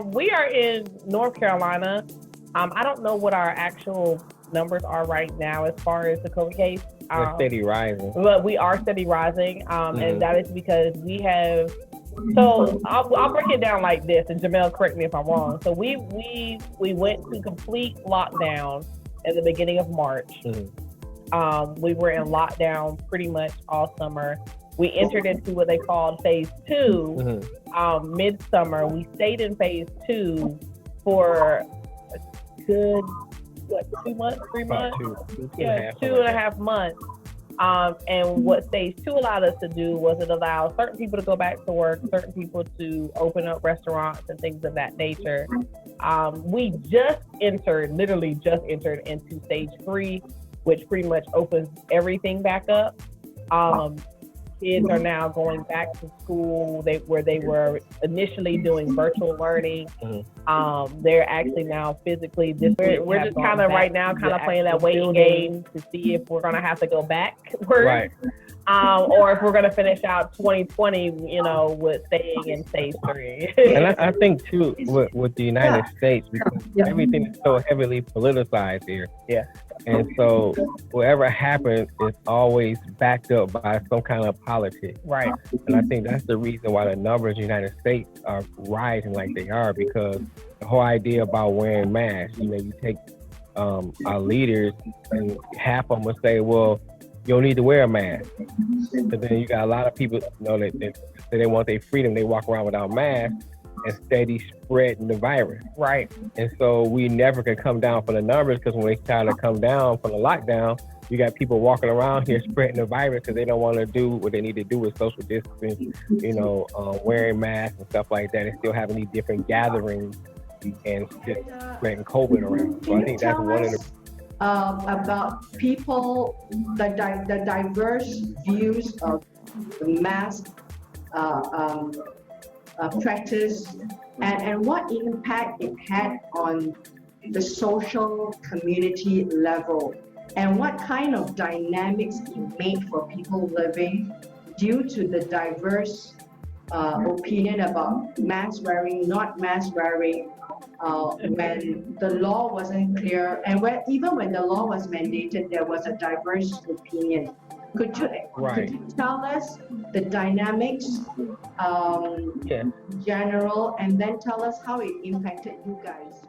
we are in North Carolina. I don't know what our actual numbers are right now as far as the COVID case. They're steady rising. But we are steady rising, and that is because we have. So I'll break it down like this, and Jamel, correct me if I'm wrong. So we went to complete lockdown at the beginning of March. We were in lockdown pretty much all summer. We entered into what they called phase 2 midsummer. We stayed in phase 2 for a good 2 months, 3 months? Two and a half months. And what stage 2 allowed us to do was it allowed certain people to go back to work, certain people to open up restaurants and things of that nature. We literally just entered into stage 3, which pretty much opens everything back up. Kids are now going back to school where they were initially doing virtual learning. They're actually now physically. We're just kind of right now playing that waiting game to see if we're going to have to go backwards, Right. Or if we're going to finish out 2020, with staying in stage 3. And I think too with the United States, because everything is so heavily politicized here. Yeah. And so whatever happens is always backed up by some kind of politics. Right. And I think that's the reason why the numbers in the United States are rising like they are, because the whole idea about wearing masks, you take our leaders, and half of them will say, well, you don't need to wear a mask. But then you got a lot of people, that say they want their freedom. They walk around without masks and steady spreading the virus. Right. And so we never can come down from the numbers, because when they try to come down from the lockdown, you got people walking around here spreading the virus because they don't want to do what they need to do with social distancing, wearing masks and stuff like that, and still having these different gatherings and just spreading COVID around. So I think that's one of the about people, the diverse views of the mask practice, and what impact it had on the social community level, and what kind of dynamics it made for people living due to the diverse opinion about mask wearing, not mask wearing, when the law wasn't clear, and even when the law was mandated, there was a diverse opinion. Could you tell us the dynamics, general, and then tell us how it impacted you guys?